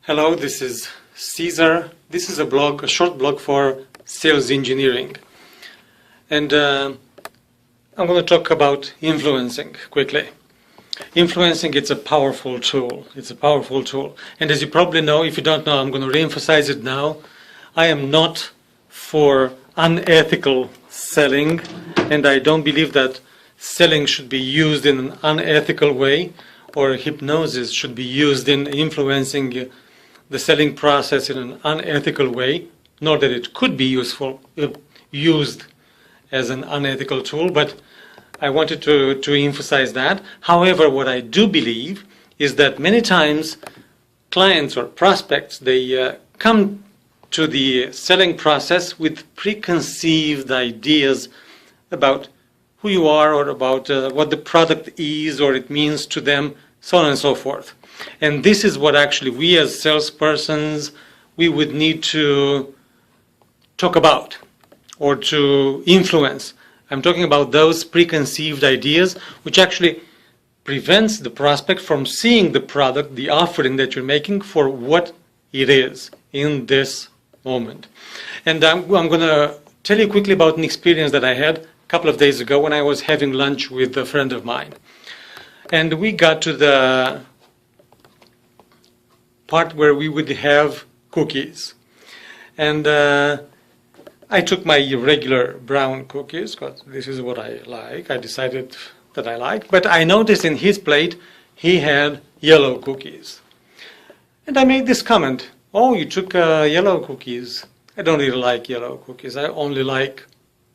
Hello, this is Caesar. This is a short blog for sales engineering. And I'm going to talk about influencing quickly. Influencing, it's a powerful tool. It's a powerful tool. And as you probably know, if you don't know, I'm going to re-emphasize it now. I am not for unethical selling, and I don't believe that selling should be used in an unethical way, or hypnosis should be used in influencing the selling process in an unethical way, nor that it could be used as an unethical tool, but I wanted to emphasize that. However, what I do believe is that many times clients or prospects, they come to the selling process with preconceived ideas about who you are or about what the product is or it means to them, so on and so forth. And this is what actually we as salespersons, we would need to talk about or to influence. I'm talking about those preconceived ideas which actually prevents the prospect from seeing the product, the offering that you're making for what it is in this moment. And I'm going to tell you quickly about an experience that I had a couple of days ago when I was having lunch with a friend of mine. And we got to the part where we would have cookies. And I took my regular brown cookies, because this is what I like. I decided that I like. But I noticed in his plate, he had yellow cookies. And I made this comment, "Oh, you took yellow cookies. I don't really like yellow cookies. I only like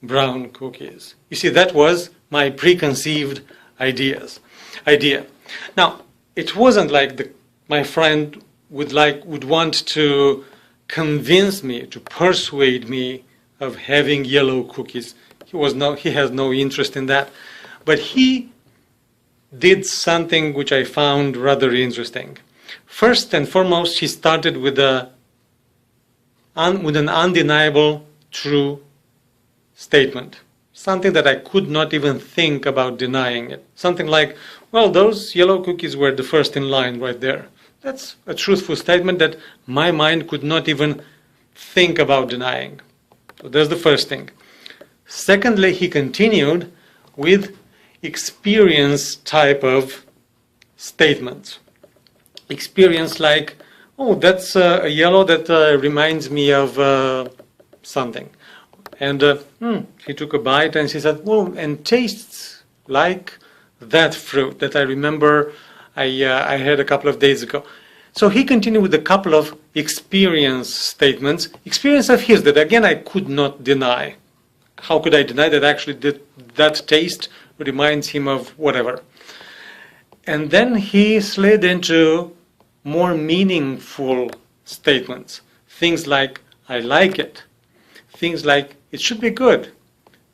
brown cookies." You see, that was my preconceived idea. Now, it wasn't like my friend would want to convince me, to persuade me of having yellow cookies. He has no interest in that. But he did something which I found rather interesting. First and foremost, he started with an undeniable true statement. Something that I could not even think about denying it. Something like, well, those yellow cookies were the first in line right there. That's a truthful statement that my mind could not even think about denying. So that's the first thing. Secondly, he continued with experience type of statements. Experience like, oh, that's a yellow that reminds me of something. And he took a bite and he said, well, and tastes like that fruit that I remember I had a couple of days ago. So he continued with a couple of experience statements, experience of his that again I could not deny. How could I deny that actually that taste reminds him of whatever? And then he slid into more meaningful statements. Things like, I like it. Things like, it should be good.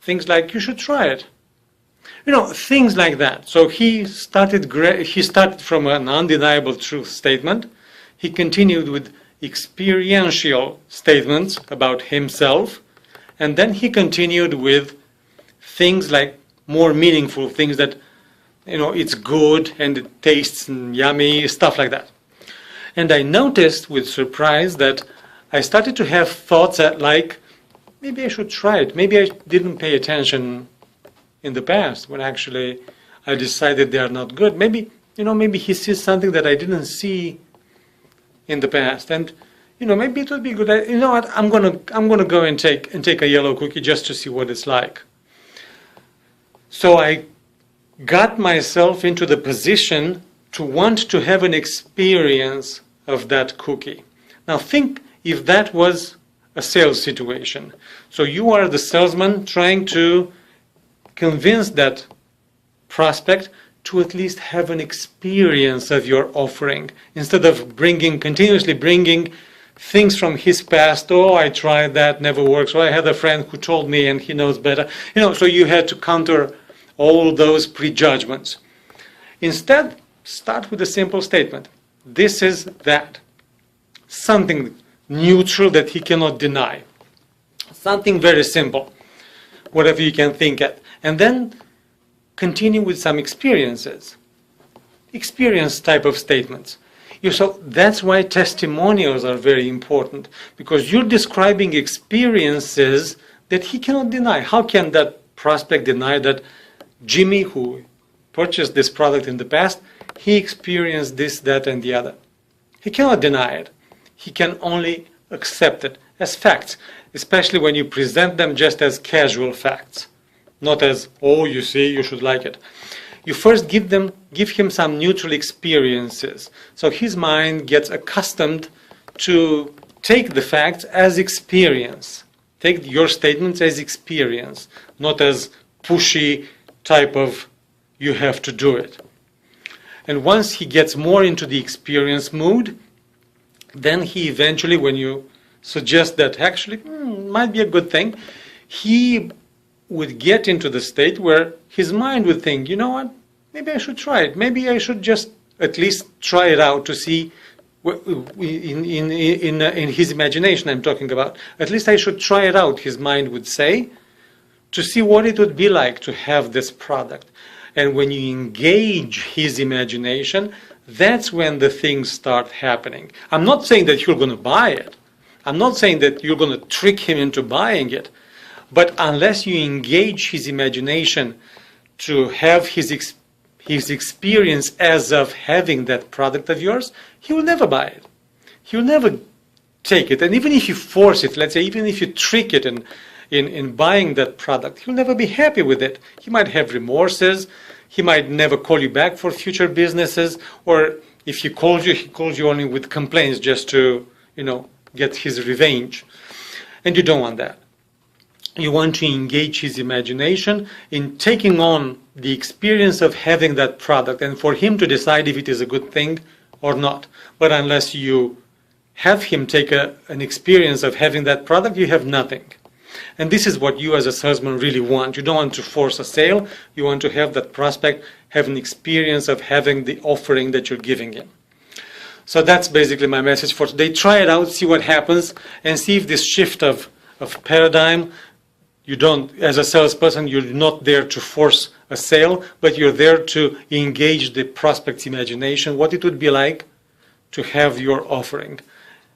Things like, you should try it. Things like that. So he started from an undeniable truth statement. He continued with experiential statements about himself. And then he continued with things like more meaningful things that, it's good and it tastes yummy, stuff like that. And I noticed with surprise that I started to have thoughts that like, maybe I should try it. Maybe I didn't pay attention in the past when actually I decided they are not good. Maybe he sees something that I didn't see in the past. And, maybe it would be good. You know what? I'm gonna go and take a yellow cookie just to see what it's like. So I got myself into the position to want to have an experience of that cookie. Now think if that was a sales situation. So you are the salesman trying to convince that prospect to at least have an experience of your offering instead of continuously bringing things from his past. Oh, I tried that, never works. Or I had a friend who told me and he knows better. So you had to counter all those prejudgments. Instead, start with a simple statement. This is that. Something neutral that he cannot deny. Something very simple. Whatever you can think at. And then continue with some experiences. Experience type of statements. So that's why testimonials are very important, because you're describing experiences that he cannot deny. How can that prospect deny that Jimmy, who purchased this product in the past, he experienced this, that, and the other? He cannot deny it. He can only accept it as facts, especially when you present them just as casual facts, not as, oh, you see, you should like it. You first give him some neutral experiences, so his mind gets accustomed to take the facts as experience. Take your statements as experience, not as pushy type of, you have to do it. And once he gets more into the experience mood, then he eventually, when you suggest that actually might be a good thing, he would get into the state where his mind would think, you know what, maybe I should try it. Maybe I should just at least try it out to see, in his imagination I'm talking about, at least I should try it out, his mind would say, to see what it would be like to have this product. And when you engage his imagination, that's when the things start happening. I'm not saying that you're going to buy it. I'm not saying that you're going to trick him into buying it. But unless you engage his imagination to have his experience as of having that product of yours, he will never buy it. He will never take it. And even if you force it, let's say, even if you trick it in buying that product, he'll never be happy with it. He might have remorses. He might never call you back for future businesses. Or if he calls you only with complaints just to, get his revenge. And you don't want that. You want to engage his imagination in taking on the experience of having that product and for him to decide if it is a good thing or not. But unless you have him take an experience of having that product, you have nothing. And this is what you as a salesman really want. You don't want to force a sale. You want to have that prospect have an experience of having the offering that you're giving him. So that's basically my message for today. Try it out, see what happens, and see if this shift of paradigm, you don't, as a salesperson, you're not there to force a sale, but you're there to engage the prospect's imagination, what it would be like to have your offering.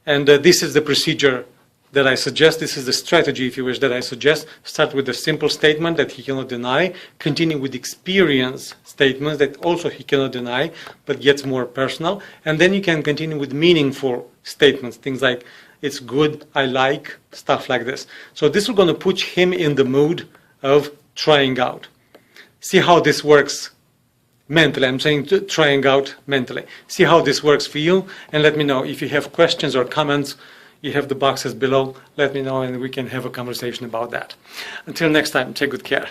And this is the procedure that I suggest. This is the strategy, if you wish, that I suggest. Start with a simple statement that he cannot deny. Continue with experience statements that also he cannot deny, but gets more personal. And then you can continue with meaningful statements, things like, it's good, I like, stuff like this. So this is going to put him in the mood of trying out. See how this works mentally. I'm saying trying out mentally. See how this works for you, and let me know. If you have questions or comments, you have the boxes below. Let me know, and we can have a conversation about that. Until next time, take good care.